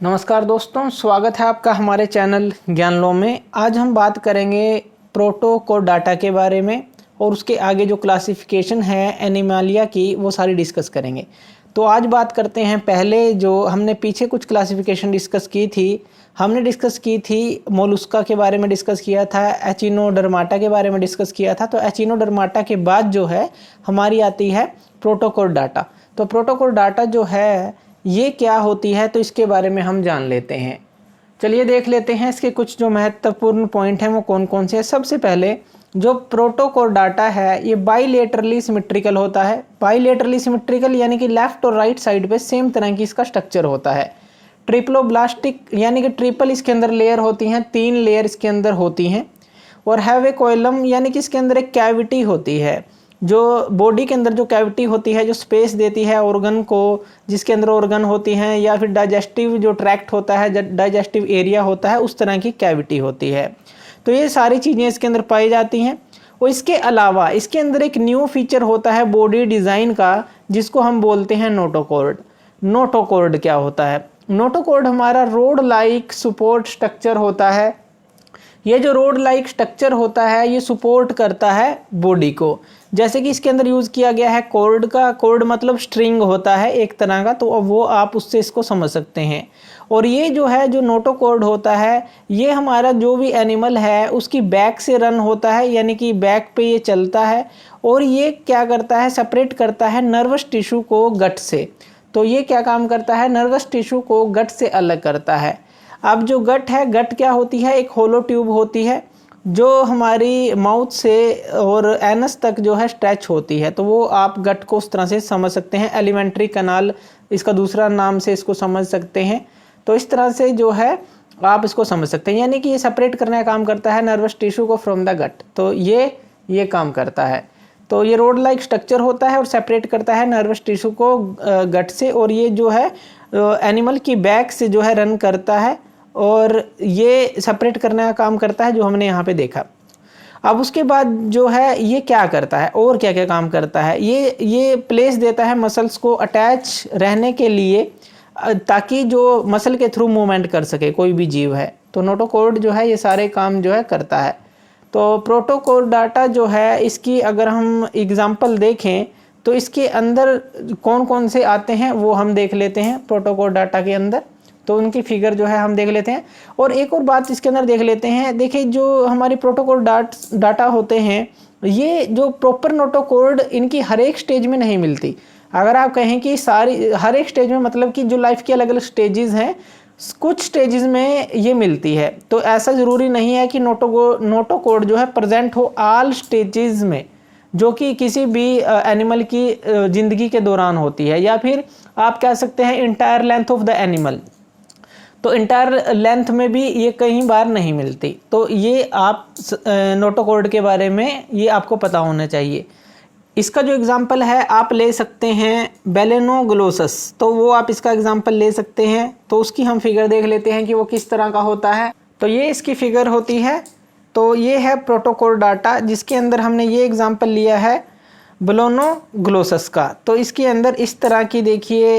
नमस्कार दोस्तों, स्वागत है आपका हमारे चैनल ज्ञान लो में। आज हम बात करेंगे प्रोटोकोडाटा के बारे में और उसके आगे जो क्लासिफिकेशन है एनिमालिया की वो सारी डिस्कस करेंगे। तो आज बात करते हैं, पहले जो हमने पीछे कुछ क्लासिफिकेशन डिस्कस की थी, हमने डिस्कस की थी मोलुस्का के बारे में डिस्कस किया था, एचिनोडर्माटा के बारे में डिस्कस किया था। तो एचिनोडर्माटा के बाद जो है हमारी आती है प्रोटोकोडाटा। तो प्रोटोकोडाटा जो है ये क्या होती है, तो इसके बारे में हम जान लेते हैं। चलिए देख लेते हैं इसके कुछ जो महत्वपूर्ण पॉइंट हैं वो कौन कौन से हैं। सबसे पहले जो प्रोटोकोडाटा है ये बाइलेटरली सिमेट्रिकल होता है। बाइलेटरली सिमेट्रिकल यानी कि लेफ्ट और राइट साइड पे सेम तरह की इसका स्ट्रक्चर होता है। ट्रिप्लोब्लास्टिक यानी कि ट्रिपल इसके अंदर लेयर होती हैं, 3 लेयर इसके अंदर होती हैं। और हैव ए कोइलम यानी कि इसके अंदर एक कैविटी होती है, जो बॉडी के अंदर जो कैविटी होती है जो स्पेस देती है ऑर्गन को, जिसके अंदर ऑर्गन होती हैं, या फिर डाइजेस्टिव जो ट्रैक्ट होता है, डाइजेस्टिव एरिया होता है, उस तरह की कैविटी होती है। तो ये सारी चीज़ें इसके अंदर पाई जाती हैं। और इसके अलावा इसके अंदर एक न्यू फीचर होता है बॉडी डिज़ाइन का, जिसको हम बोलते हैं नोटोकॉर्ड। नोटोकॉर्ड क्या होता है? नोटोकॉर्ड हमारा रोड लाइक सपोर्ट स्ट्रक्चर होता है। ये जो रोड लाइक स्ट्रक्चर होता है ये सपोर्ट करता है बॉडी को। जैसे कि इसके अंदर यूज़ किया गया है कॉर्ड का, कॉर्ड मतलब स्ट्रिंग होता है एक तरह का, तो वो आप उससे इसको समझ सकते हैं। और ये जो है जो नोटोकॉर्ड होता है ये हमारा जो भी एनिमल है उसकी बैक से रन होता है, यानी कि बैक पे ये चलता है। और ये क्या करता है, सेपरेट करता है नर्वस टिश्यू को गट से। तो ये क्या काम करता है, नर्वस टिश्यू को गट से अलग करता है। अब जो गट है, गट क्या होती है, एक होलो ट्यूब होती है जो हमारी माउथ से और एनस तक जो है स्ट्रेच होती है। तो वो आप गट को उस तरह से समझ सकते हैं, एलिमेंट्री कनाल इसका दूसरा नाम से इसको समझ सकते हैं। तो इस तरह से जो है आप इसको समझ सकते हैं, यानी कि ये सेपरेट करने का काम करता है नर्वस टिश्यू को फ्रॉम द गट। तो ये काम करता है। तो ये रोड लाइक स्ट्रक्चर होता है और सेपरेट करता है नर्वस टिश्यू को गट से। और ये जो है एनिमल की बैक से जो है रन करता है और ये सेपरेट करने का काम करता है, जो हमने यहाँ पे देखा। अब उसके बाद जो है ये क्या करता है और क्या क्या काम करता है, ये प्लेस देता है मसल्स को अटैच रहने के लिए, ताकि जो मसल के थ्रू मूवमेंट कर सके कोई भी जीव है। तो नोटोकॉर्ड जो है ये सारे काम जो है करता है। तो प्रोटोकोडाटा जो है इसकी अगर हम एग्जाम्पल देखें तो इसके अंदर कौन कौन से आते हैं वो हम देख लेते हैं प्रोटोकोडाटा के अंदर। तो उनकी फिगर जो है हम देख लेते हैं। और एक और बात इसके अंदर देख लेते हैं। देखिए जो हमारी प्रोटोकोडाटा होते हैं ये जो प्रॉपर नोटोकॉर्ड इनकी हर एक स्टेज में नहीं मिलती। अगर आप कहें कि सारी हर एक स्टेज में मतलब कि जो लाइफ की अलग अलग स्टेजेस हैं, कुछ स्टेजेस में ये मिलती है। तो ऐसा ज़रूरी नहीं है कि नोटोकॉर्ड जो है प्रेजेंट हो ऑल स्टेजेस में, जो कि किसी भी एनिमल की ज़िंदगी के दौरान होती है, या फिर आप कह सकते हैं entire length of the animal. तो इंटायर लेंथ में भी ये कई बार नहीं मिलती। तो ये आप नोटोकॉर्ड के बारे में ये आपको पता होना चाहिए। इसका जो एग्जांपल है आप ले सकते हैं बेलेनोग्लोसस, तो वो आप इसका एग्जांपल ले सकते हैं। तो उसकी हम फिगर देख लेते हैं कि वो किस तरह का होता है। तो ये इसकी फिगर होती है। तो ये है प्रोटोकोडाटा, जिसके अंदर हमने ये एग्जांपल लिया है बेलेनोग्लोसस का। तो इसके अंदर इस तरह की देखिए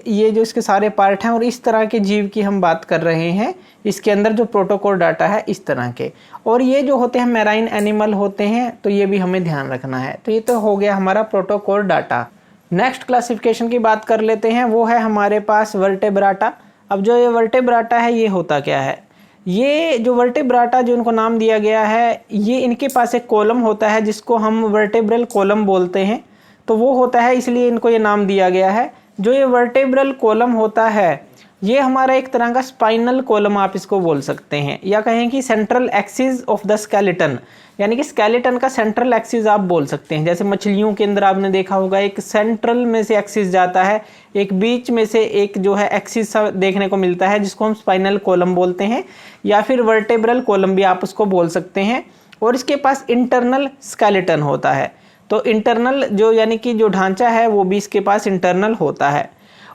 ये जो इसके सारे पार्ट हैं और इस तरह के जीव की हम बात कर रहे हैं। इसके अंदर जो प्रोटोकोडाटा है इस तरह के, और ये जो होते हैं मैराइन एनिमल होते हैं, तो ये भी हमें ध्यान रखना है। तो ये तो हो गया हमारा प्रोटोकोडाटा। नेक्स्ट क्लासिफिकेशन की बात कर लेते हैं, वो है हमारे पास वर्टेब्राटा। अब जो ये वर्टेब्राटा है ये होता क्या है, ये जो वर्टेब्राटा जो इनको नाम दिया गया है, ये इनके पास एक कॉलम होता है जिसको हम वर्टेब्रल कॉलम बोलते हैं। तो वो होता है इसलिए इनको ये नाम दिया गया है। जो ये वर्टेब्रल कॉलम होता है ये हमारा एक तरह का स्पाइनल कॉलम आप इसको बोल सकते हैं, या कहें कि central axis of the skeleton, यानी कि स्केलेटन का सेंट्रल एक्सिस आप बोल सकते हैं। जैसे मछलियों के अंदर आपने देखा होगा एक सेंट्रल में से एक्सिस जाता है, एक बीच में से एक जो है एक्सिस देखने को मिलता है जिसको हम स्पाइनल कॉलम बोलते हैं, या फिर वर्टेब्रल कॉलम भी आप उसको बोल सकते हैं। और इसके पास इंटरनल स्केलेटन होता है। तो इंटरनल जो यानी कि जो ढांचा है वो भी इसके पास इंटरनल होता है।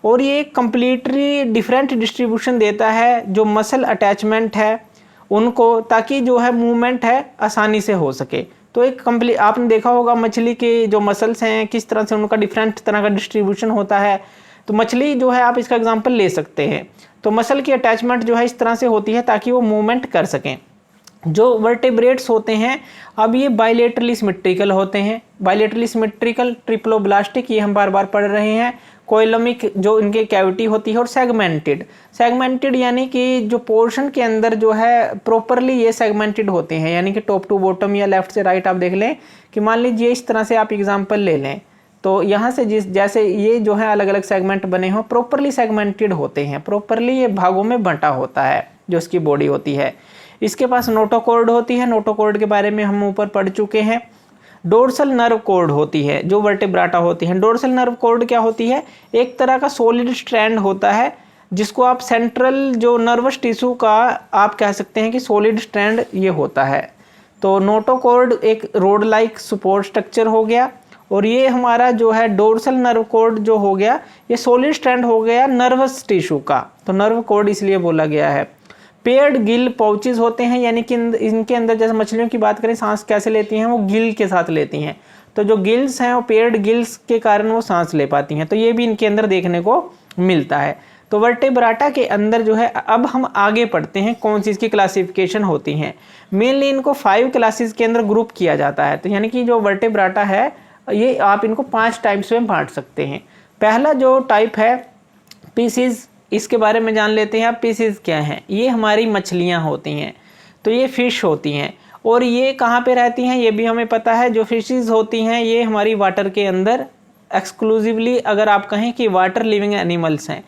और ये कम्प्लीटली डिफरेंट डिस्ट्रीब्यूशन देता है जो मसल अटैचमेंट है उनको, ताकि जो है मूवमेंट है आसानी से हो सके। तो एक कंप्लीट आपने देखा होगा मछली के जो मसल्स हैं किस तरह से उनका डिफरेंट तरह का डिस्ट्रीब्यूशन होता है। तो मछली जो है आप इसका एग्जांपल ले सकते हैं। तो मसल की अटैचमेंट जो है इस तरह से होती है ताकि वो मूवमेंट कर सकें। जो वर्टेब्रेट्स होते हैं अब ये बायलेटरली सिमेट्रिकल होते हैं। बायलेटरली सिमेट्रिकल, ट्रिप्लोब्लास्टिक, ये हम बार बार पढ़ रहे हैं। कोइलमिक जो इनके कैविटी होती है, और सेगमेंटेड। सेगमेंटेड यानी कि जो पोर्शन के अंदर जो है प्रॉपरली ये सेगमेंटेड होते हैं, यानी कि टॉप टू बॉटम या लेफ्ट से राइट आप देख लें कि मान लीजिए इस तरह से आप एग्जांपल ले लें, तो यहाँ से जैसे ये जो है अलग अलग सेगमेंट बने हों, प्रॉपरली सेगमेंटेड होते हैं, प्रॉपरली ये भागों में बंटा होता है जो इसकी बॉडी होती है। इसके पास नोटोकॉर्ड होती है, नोटोकॉर्ड के बारे में हम ऊपर पढ़ चुके हैं। डोर्सल नर्व कॉर्ड होती है जो वर्टेब्राटा होती है। डोर्सल नर्व कॉर्ड क्या होती है? एक तरह का सॉलिड स्ट्रैंड होता है जिसको आप सेंट्रल जो नर्वस टिश्यू का आप कह सकते हैं कि सॉलिड स्ट्रैंड ये होता है। तो नोटोकॉर्ड एक रोड लाइक सपोर्ट स्ट्रक्चर हो गया, और ये हमारा जो है डोर्सल नर्व कॉर्ड जो हो गया ये सॉलिड स्ट्रैंड हो गया नर्वस टिश्यू का, तो नर्व कॉर्ड इसलिए बोला गया है। पेयर्ड गिल पाउचेज होते हैं, यानी कि इनके अंदर जैसे मछलियों की बात करें सांस कैसे लेती हैं, वो गिल के साथ लेती हैं, तो जो गिल्स हैं वो पेयर्ड गिल्स के कारण वो सांस ले पाती हैं, तो ये भी इनके अंदर देखने को मिलता है। तो वर्टेब्राटा के अंदर जो है, अब हम आगे पढ़ते हैं कौन सी इसकी क्लासिफिकेशन होती हैं। मेनली इनको 5 क्लासेस के अंदर ग्रुप किया जाता है, तो यानी कि जो वर्टेब्राटा है ये आप इनको 5 टाइप्स में बांट सकते हैं। पहला जो टाइप है पीसीज, इसके बारे में जान लेते हैं आप। पीसीज क्या हैं? ये हमारी मछलियां होती हैं, तो ये फिश होती हैं, और ये कहाँ पे रहती हैं ये भी हमें पता है। जो फिशेस होती हैं ये हमारी वाटर के अंदर एक्सक्लूसिवली अगर आप कहें कि वाटर लिविंग एनिमल्स हैं।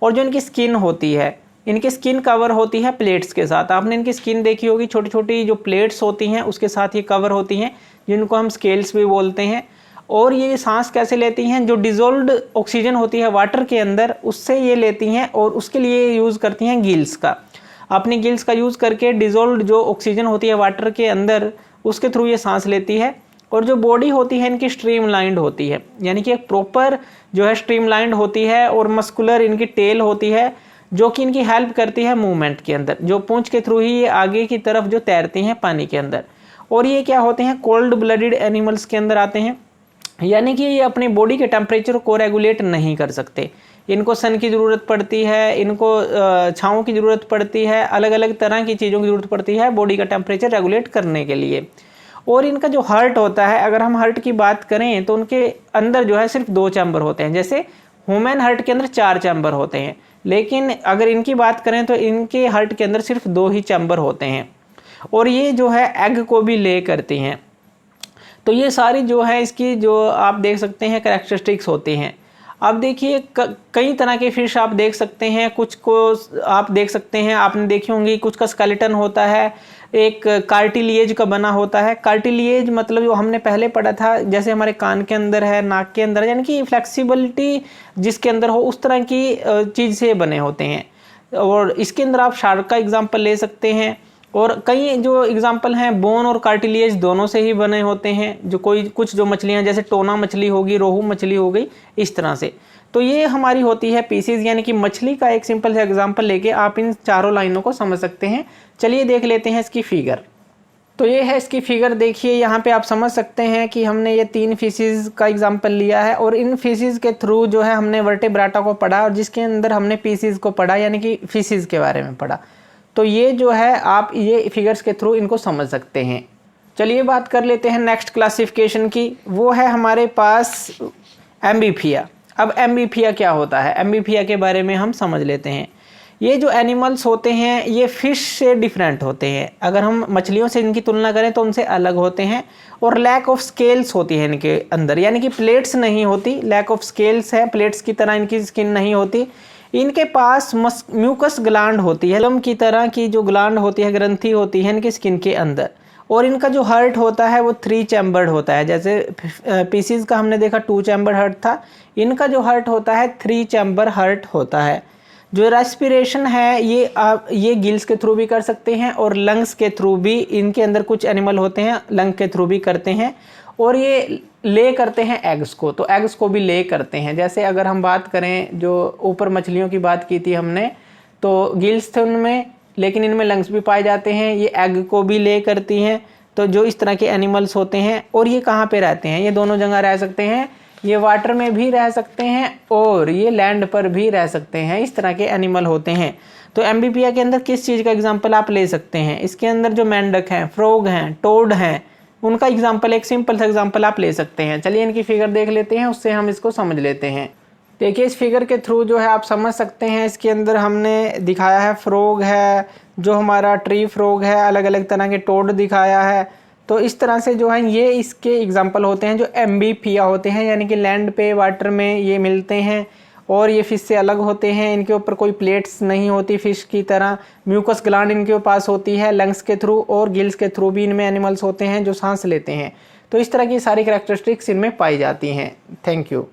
और जो इनकी स्किन होती है, इनकी स्किन कवर होती है प्लेट्स के साथ। आपने इनकी स्किन देखी होगी, छोटी छोटी जो प्लेट्स होती हैं उसके साथ ये कवर होती हैं, जिनको हम स्केल्स भी बोलते हैं। और ये सांस कैसे लेती हैं? जो डिजोल्व्ड ऑक्सीजन होती है वाटर के अंदर उससे ये लेती हैं, और उसके लिए यूज़ करती हैं गिल्स का। अपनी गिल्स का यूज़ करके डिजोल्व्ड जो ऑक्सीजन होती है वाटर के अंदर उसके थ्रू ये सांस लेती है। और जो बॉडी होती है इनकी स्ट्रीमलाइंड होती है, यानी कि एक प्रॉपर जो है स्ट्रीमलाइंड होती है, और मस्कुलर इनकी टेल होती है जो कि इनकी हेल्प करती है मूवमेंट के अंदर। जो पूंछ के थ्रू ही ये आगे की तरफ जो तैरती हैं पानी के अंदर। और ये क्या होते हैं? कोल्ड ब्लडेड एनिमल्स के अंदर आते हैं, यानी कि ये अपनी बॉडी के टेम्परेचर को रेगुलेट नहीं कर सकते। इनको सन की ज़रूरत पड़ती है, इनको छाँव की ज़रूरत पड़ती है, अलग अलग तरह की चीज़ों की ज़रूरत पड़ती है बॉडी का टेम्परेचर रेगुलेट करने के लिए। और इनका जो हार्ट होता है, अगर हम हार्ट की बात करें तो उनके अंदर जो है सिर्फ 2 चैम्बर होते हैं। जैसे ह्यूमन हार्ट के अंदर 4 चैम्बर होते हैं, लेकिन अगर इनकी बात करें तो इनके हार्ट के अंदर सिर्फ 2 ही चैम्बर होते हैं। और ये जो है एग को भी ले करती हैं। तो ये सारी जो है इसकी जो आप देख सकते हैं कैरेक्टरिस्टिक्स होती हैं। अब देखिए कई तरह के फिश आप देख सकते हैं, कुछ को आप देख सकते हैं, आपने देखी होंगी, कुछ का स्केलेटन होता है, एक कार्टिलिएज का बना होता है। कार्टिलिएज मतलब जो हमने पहले पढ़ा था, जैसे हमारे कान के अंदर है, नाक के अंदर है, यानी कि फ्लेक्सिबिलिटी जिसके अंदर हो उस तरह की चीज़ से बने होते हैं। और इसके अंदर आप शार्क का एग्जाम्पल ले सकते हैं, और कई जो एग्जाम्पल हैं बोन और कार्टिलिएज दोनों से ही बने होते हैं। जो कुछ जो मछलियां जैसे टोना मछली होगी, रोहू मछली हो गई, इस तरह से। तो ये हमारी होती है पीसीज, यानी कि मछली का एक सिंपल सा एग्जाम्पल लेके आप इन चारों लाइनों को समझ सकते हैं। चलिए देख लेते हैं इसकी फिगर। तो ये है इसकी फिगर, देखिए यहाँ पे आप समझ सकते हैं कि हमने ये 3 फिशेज का एग्जाम्पल लिया है, और इन फिशेज के थ्रू जो है हमने वर्टेब्राटा को पढ़ा, और जिसके अंदर हमने पीसीज को पढ़ा, यानी कि फिशेज के बारे में पढ़ा। तो ये जो है आप ये फिगर्स के थ्रू इनको समझ सकते हैं। चलिए बात कर लेते हैं नेक्स्ट क्लासिफिकेशन की, वो है हमारे पास एम्बीफिया। अब एम्बीफिया क्या होता है? एम्बीफिया के बारे में हम समझ लेते हैं। ये जो एनिमल्स होते हैं ये फिश से डिफरेंट होते हैं। अगर हम मछलियों से इनकी तुलना करें तो उनसे अलग होते हैं, और लैक ऑफ स्केल्स होती है इनके अंदर, यानी कि प्लेट्स नहीं होती, लैक ऑफ स्केल्स है, प्लेट्स की तरह इनकी स्किन नहीं होती। इनके पास म्यूकस ग्लैंड होती है, लम की तरह की जो ग्लैंड होती है, ग्रंथि होती है इनकी स्किन के अंदर। और इनका जो हार्ट होता है वो 3 चैम्बर्ड होता है। जैसे पीसीज का हमने देखा 2 चैम्बर्ड हार्ट था, इनका जो हार्ट होता है 3 चैम्बर हार्ट होता है। जो रेस्पिरेशन है ये गिल्स के थ्रू भी कर सकते हैं, और लंग्स के थ्रू भी, इनके अंदर कुछ एनिमल होते हैं लंग के थ्रू भी करते हैं। और ये ले करते हैं एग्स को, तो एग्स को भी ले करते हैं। जैसे अगर हम बात करें, जो ऊपर मछलियों की बात की थी हमने, तो गिल्स थे उनमें, लेकिन इनमें लंग्स भी पाए जाते हैं, ये एग को भी ले करती हैं। तो जो इस तरह के एनिमल्स होते हैं, और ये कहाँ पे रहते हैं? ये दोनों जगह रह सकते हैं, ये वाटर में भी रह सकते हैं और ये लैंड पर भी रह सकते हैं, इस तरह के एनिमल होते हैं। तो एम्बीपिया के अंदर किस चीज़ का एग्जाम्पल आप ले सकते हैं? इसके अंदर जो मेंढक हैं, फ्रॉग हैं, टोड हैं, उनका एग्जाम्पल, एक सिंपल सा एग्जाम्पल आप ले सकते हैं। चलिए इनकी फिगर देख लेते हैं, उससे हम इसको समझ लेते हैं। देखिए इस फिगर के थ्रू जो है आप समझ सकते हैं, इसके अंदर हमने दिखाया है फ्रॉग है, जो हमारा ट्री फ्रॉग है, अलग अलग तरह के टोड दिखाया है। तो इस तरह से जो है ये इसके एग्जाम्पल होते हैं जो एम्बीपिया होते हैं, यानी कि लैंड पे वाटर में ये मिलते हैं और ये फिश से अलग होते हैं। इनके ऊपर कोई प्लेट्स नहीं होती फिश की तरह, म्यूकस ग्लैंड इनके पास होती है लंग्स के थ्रू, और गिल्स के थ्रू भी इनमें एनिमल्स होते हैं जो सांस लेते हैं। तो इस तरह की सारी कैरेक्टरिस्टिक्स इनमें पाई जाती हैं। Thank you.